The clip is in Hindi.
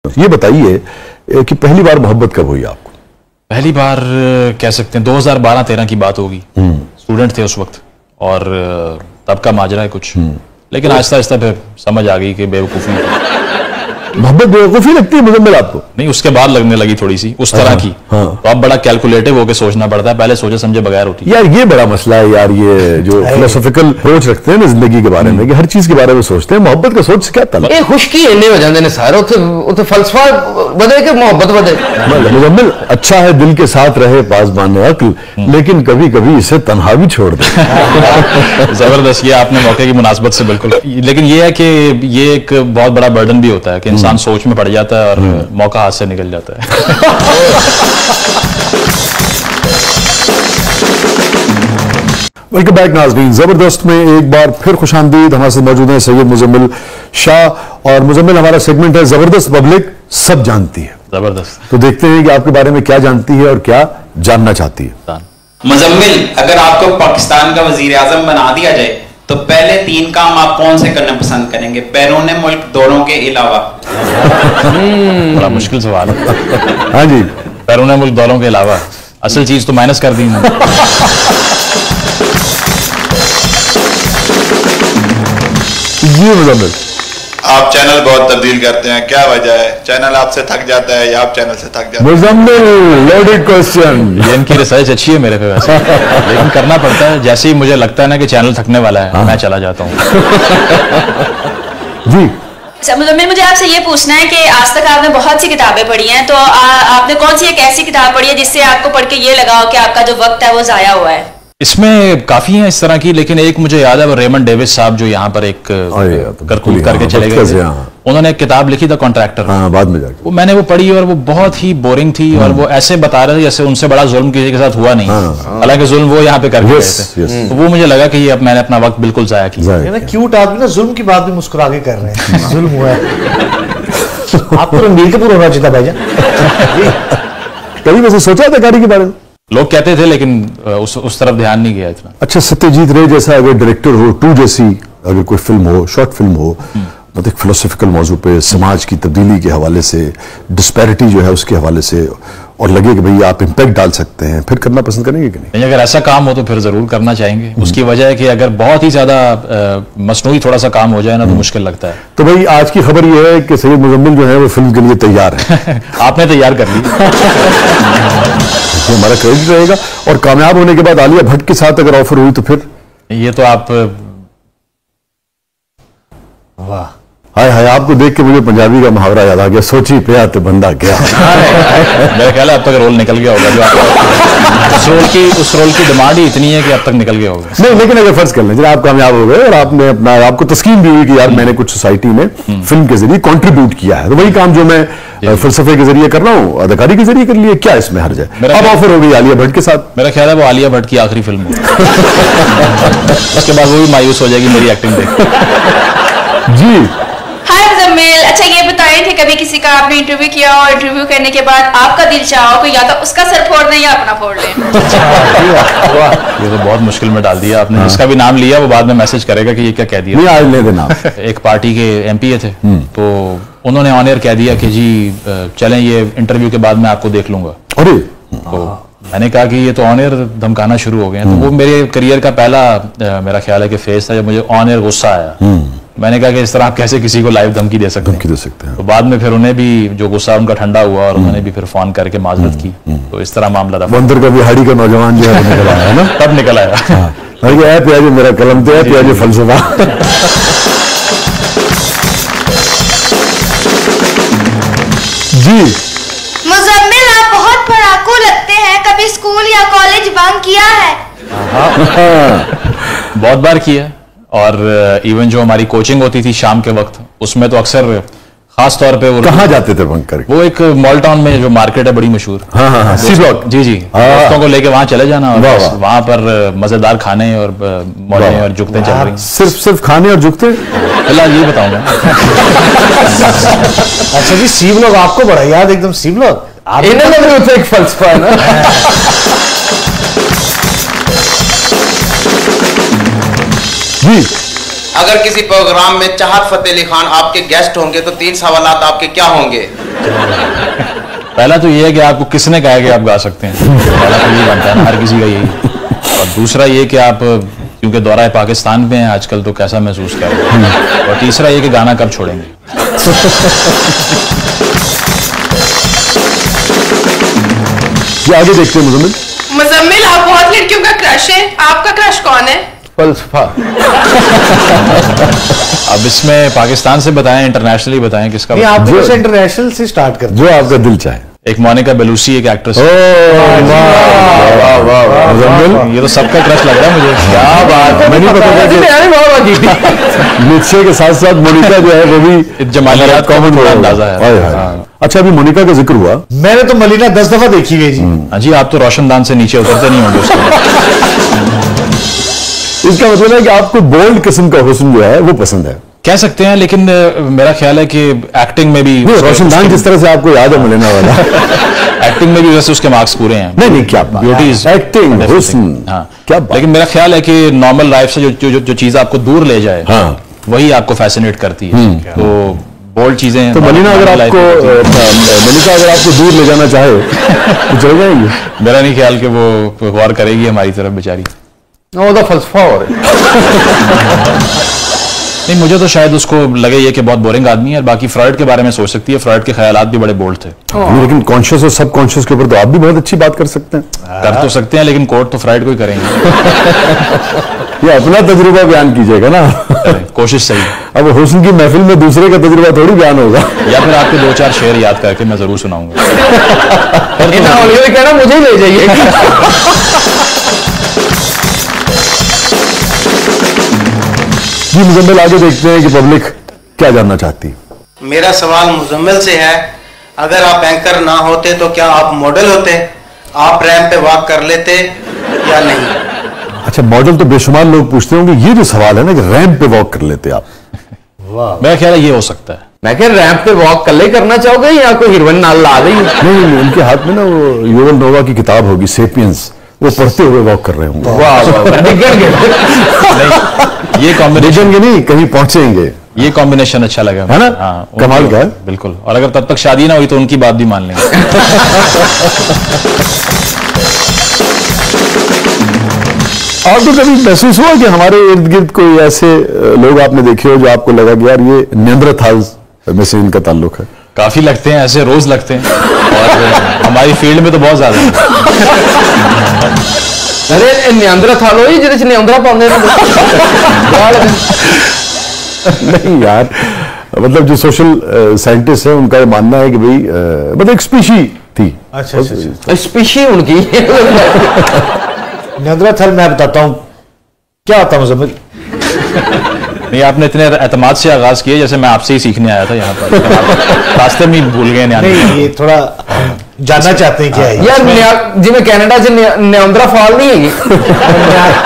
ये बताइए कि पहली बार मोहब्बत कब हुई आपको? पहली बार कह सकते हैं 2012-13 की बात होगी। स्टूडेंट थे उस वक्त और तब का माजरा है कुछ, लेकिन आहिस्ता आहिस्ता फिर समझ आ गई कि बेवकूफ़ी मोहब्बत बेवकूफ़ी लगती है मुझम्मिल आपको? नहीं, उसके बाद लगने लगी थोड़ी सी उस तरह की। तो अब बड़ा कैलकुलेटिव होकर सोचना पड़ता है, पहले सोचे समझे बगैर होती। यार ये बड़ा मसला है यार, ये जो फिलोसॉफिकल अप्रोच रखते हैं ना जिंदगी के बारे में कि हर चीज के बारे में सोचते हैं, मोहब्बत का सोच से क्या ताल्लुक? ये खुशकी इन्ने हो जाते हैं सारे उते फलसफा बदले के मोहब्बत बदले। मुजम्मिल अच्छा है दिल के साथ रहे पासबान अक्ल, लेकिन कभी कभी इसे तन्हा भी छोड़ दे। जबरदस्त, ये आपने मौके की मुनासबत से बिल्कुल। लेकिन ये है कि ये एक बहुत बड़ा बर्डन भी होता है कि इंसान सोच में पड़ जाता है और मौका हाथ से निकल जाता है। वेलकम बैक नाज़रीन, जबरदस्त में एक बार फिर खुशामदीद। हमारे साथ मौजूद हैं सैयद मुजम्मिल शाह, और मुजम्मिल हमारा सेगमेंट है जबरदस्त पब्लिक सब जानती है। जबरदस्त, तो देखते हैं कि आपके बारे में क्या जानती है और क्या जानना चाहती है। मुजम्मिल, अगर आपको पाकिस्तान का वजीर आजम बना दिया जाए तो पहले 3 काम आप कौन से करना पसंद करेंगे बैरून मुल्क दौरों के अलावा? बड़ा मुश्किल सवाल है। हाँ जी, बैरून मुल्क दौरों के अलावा असल चीज तो माइनस कर दी मैंने। जी मुजम्मिल, आप चैनल बहुत तब्दील करते हैं, क्या वजह है? चैनल आपसे थक जाता है या आप चैनल से थक जाते हैं? Muzammil loaded question. ये इनकी रिसर्च अच्छी है मेरे पे वैसे, लेकिन करना पड़ता है। जैसे ही मुझे लगता है ना कि चैनल थकने वाला है, मैं चला जाता हूँ। जी मुजम्मिल, मुझे आपसे ये पूछना है कि आज तक आपने बहुत सी किताबें पढ़ी हैं, तो आपने कौन सी एक ऐसी किताब पढ़ी है जिससे आपको पढ़ के ये लगा हो कि आपका जो वक्त है वो जाया हुआ है? इसमें काफी हैं इस तरह की, लेकिन एक मुझे याद है वो रेमंड डेविस साहब जो यहाँ पर एक करकूल करके चले गए थे, उन्होंने एक किताब लिखी था कॉन्ट्रैक्टर। बाद में जाके वो मैंने वो पढ़ी और वो बहुत ही बोरिंग थी, और वो ऐसे बता रहे थे जैसे उनसे बड़ा जुल्म किसी के साथ हुआ नहीं, हालांकि जुल्म वो यहाँ पे करके गए थे। तो वो मुझे लगा कि ये अब मैंने अपना वक्त बिल्कुल जाया किया। क्यूट आदमी ना जुल्म की बात भी मुस्कुरा के कर रहे हैं। जुल्म हुआ है। आप तो रणबीर कपूर होना चाहिए भाईजान। कभी वैसे सोचा था गाड़ी के बारे में? लोग कहते थे, लेकिन उस तरफ ध्यान नहीं गया इतना। अच्छा, सत्यजीत रे जैसा अगर डायरेक्टर हो, 2 जैसी अगर कोई फिल्म हो, शॉर्ट फिल्म हो, मतलब एक फिलोसॉफिकल मौजू पे, समाज की तब्दीली के हवाले से, डिस्पैरिटी जो है उसके हवाले से, और लगे कि भाई आप इम्पैक्ट डाल सकते हैं, फिर करना पसंद करेंगे कि नहीं? अगर ऐसा काम हो तो फिर जरूर करना चाहेंगे। उसकी वजह है कि अगर बहुत ही ज्यादा मसनूई थोड़ा सा काम हो जाए ना तो मुश्किल लगता है। तो भाई आज की खबर यह है कि सैयद मुजम्मिल जो है वो फिल्म के लिए तैयार है। आपने तैयार कर ली। तो हमारा क्रेडिट रहेगा। और कामयाब होने के बाद आलिया भट्ट के साथ अगर ऑफर हुई तो फिर? ये तो आप, वाह, हाय हाय, आपको देख के मुझे पंजाबी का मुहावरा याद आ गया, सोची पे आते बंदा गया। मेरा ख्याल है अब तक रोल निकल गया होगा जो उस रोल की डिमांड ही इतनी है कि अब तक निकल गया होगा। नहीं, लेकिन अगर फर्ज कर लें जब आप कामयाब हो गए और आपने अपना, आपको तस्कीन भी हुई कि यार मैंने कुछ सोसाइटी में फिल्म के जरिए कंट्रीब्यूट किया है, तो वही काम जो मैं फलसफे के जरिए कर रहा हूँ अदाकारी के जरिए कर लिए, क्या इसमें हर्ज है? अब ऑफर हो गई आलिया भट्ट के साथ। मेरा ख्याल है वो आलिया भट्ट की आखिरी फिल्म होगी। उसके बाद वो भी मायूस हो जाएगी मेरी एक्टिंग देख। जी हाय मुजम्मिल, अच्छा ये बताएं कि कभी किसी का आपने इंटरव्यू किया और इंटरव्यू करने के बाद आपका दिल चाहो कि या तो उसका सर फोड़ दें या अपना फोड़ लें? ये तो बहुत मुश्किल में डाल दिया आपने। जिसका भी नाम लिया वो बाद में मैसेज करेगा कि ये क्या कह दिया। नहीं, आज ले देना। एक पार्टी के एमपी थे, तो उन्होंने ऑन एयर कह दिया कि जी चलें, ये इंटरव्यू के बाद मैं आपको देख लूंगा। अरे तो मैंने कहा कि ये तो ऑन एयर धमकाना शुरू हो गए हैं। तो वो मेरे करियर का पहला मेरा ख्याल है कि फेज था जब मुझे ऑन एयर गुस्सा आया। मैंने कहा कि इस तरह आप कैसे किसी को लाइव धमकी दे सकते हैं? तो बाद में फिर उन्हें भी जो गुस्सा उनका ठंडा हुआ और उन्होंने भी फिर फोन करके माजरत की। तो इस तरह मामला था। अंदर का बिहाड़ी का नौजवान जो है निकल आया ना, तब निकल आया। प्याज मेरा कलम तो है, प्याज फलसफा। जी मुजम्मिल, आप बहुत पढ़ाकू लगते हैं, कभी स्कूल या कॉलेज बंक किया है? बहुत बार किया, और इवन जो हमारी कोचिंग होती थी शाम के वक्त, उसमें तो अक्सर खास तौर पे वो कहाँ जाते थे बंक करके? वो एक मॉल टाउन में जो मार्केट है बड़ी मशहूर, सी ब्लॉक। जी जी, दोस्तों को लेके वहां चले जाना और वहां पर मजेदार खाने और मौजें और जुगते चल रही। सिर्फ खाने और जुगते? फिलहाल ये बताऊंगा। अच्छा जी, सी ब्लॉक आपको बड़ा याद, एकदम सी ब्लॉक एक फलसफा है ना। जी अगर किसी प्रोग्राम में चाहत फतेह अली खान आपके गेस्ट होंगे तो 3 सवालात आपके क्या होंगे? पहला तो ये है कि आपको किसने कहा कि आप गा सकते हैं, पहला तो ये बनता है ना, हर किसी का यही। और दूसरा ये कि आप क्योंकि दौरा पाकिस्तान में हैं आजकल तो कैसा महसूस कर रहे हैं, और तीसरा ये कि गाना कब छोड़ेंगे। आगे देखते हैं मुजम्मिल। मुजम्मिल, आप बहुत लड़कियों का क्रश है, आपका क्रश कौन है? फलसफा। अब इसमें पाकिस्तान से बताएं, इंटरनेशनली बताएं, किसका? नहीं, आप तो इंटरनेशनल से स्टार्ट कर जो आपका दिल चाहे। एक मोनिका बेलूसी, एक एक्ट्रेस। ये तो सबका क्रश लग रहा है मुझे। क्या बात, मैं नहीं पता निश्चय के साथ साथ मोनिका जो है वो भी जमालियात का थोड़ा अंदाजा है। अच्छा, अभी मोनिका का जिक्र हुआ, मैंने तो मलीना 10 दफा देखी है जी। हाँ जी, आप तो रोशनदान से नीचे उतरते नहीं होंगे उसके। इसका मतलब है कि आपको बोल्ड किस्म का हुस्न जो है वो पसंद है, कह सकते हैं, लेकिन मेरा ख्याल है कि एक्टिंग में भी रोशनदान जिस तरह से आपको याद है मलिना वाला एक्टिंग में भी वैसे उसके मार्क्स पूरे हैं। नहीं क्या ब्यूटी एक्टिंग हुस्न, हाँ क्या लेकिन मेरा ख्याल है कि नॉर्मल लाइफ से जो चीज आपको दूर ले जाए, हाँ, वही आपको फैसिनेट करती है। तो बोल्ड चीजें तो मलिना अगर आपको मलिका अगर आपको दूर ले जाना चाहे तो चले जाएंगे। मेरा नहीं ख्याल कि वो गौर करेगी हमारी तरफ बेचारी। फलसफा हो रहा है। नहीं, मुझे तो शायद उसको लगे ये कि बहुत बोरिंग आदमी है, और बाकी फ्रॉइड के बारे में सोच सकती है। फ्रॉइड के ख्यालात भी बड़े बोल्ड थे, लेकिन कॉन्शियस और सब कॉन्शियस के ऊपर तो आप भी बहुत अच्छी बात कर सकते हैं। कर तो सकते हैं, लेकिन कोर्ट तो फ्रॉइड को ही करेंगे। ये अपना तजुर्बा बयान कीजिएगा ना, कोशिश सही। अब हुस्न की महफिल में दूसरे का तजुर्बा थोड़ी बयान होगा। या फिर आपके 2-4 शेर याद करके मैं जरूर सुनाऊंगा। कहना मुझे ही ले जाइए। जी मुजम्मिल, आगे देखते हैं कि पब्लिक क्या जानना चाहती है। मेरा सवाल मुजम्मिल से है, अगर आप एंकर ना होते तो क्या आप मॉडल होते? आप रैंप पे वॉक कर लेते या नहीं? अच्छा, मॉडल तो बेशुमार लोग पूछते होंगे, ये जो सवाल है ना कि रैंप पे वॉक कर लेते आप, मेरा ख्याल है ये हो सकता है। मैं कह रैंप पे वॉक कल करना चाहोगे या कोई हीरोइन नाल ला देंगे? नहीं, उनके हाथ में ना वो युवल नोवा की किताब होगी सेपियंस, वो पढ़ते हुए वॉक कर रहे होंगे। ये कॉम्बिनेशन नहीं, कहीं पहुंचेंगे। ये कॉम्बिनेशन अच्छा लगा, है ना? हाँ, कमाल का है। बिल्कुल। और अगर तब तक शादी ना हुई तो उनकी बात भी मान लेंगे। आपको कभी महसूस हुआ कि हमारे इर्द गिर्द कोई ऐसे लोग आपने देखे हो जो आपको लगा कि यार ये नेंद्रथाल्स में से इनका ताल्लुक है? काफी लगते हैं, ऐसे रोज लगते हैं, और हमारी फील्ड में तो बहुत ज्यादा है। अरे नेंद्रथाल हो जिहदे नेंद्रा पाउंदे नहीं यार, मतलब जो सोशल साइंटिस्ट है उनका मानना है कि भाई मतलब एक स्पीशी थी। अच्छा, स्पीशी उनकी। नेंद्रथाल मैं बताता हूँ क्या होता है मुजम्मिल। नहीं, आपने इतने एतमाद से आगाज किए जैसे मैं आपसे ही सीखने आया था यहाँ पर। रास्ते में भूल गए। नहीं, ये थोड़ा जानना चाहते हैं क्या है यार, जिम्मे कनाडा च नेंद्रा फॉल नहीं है।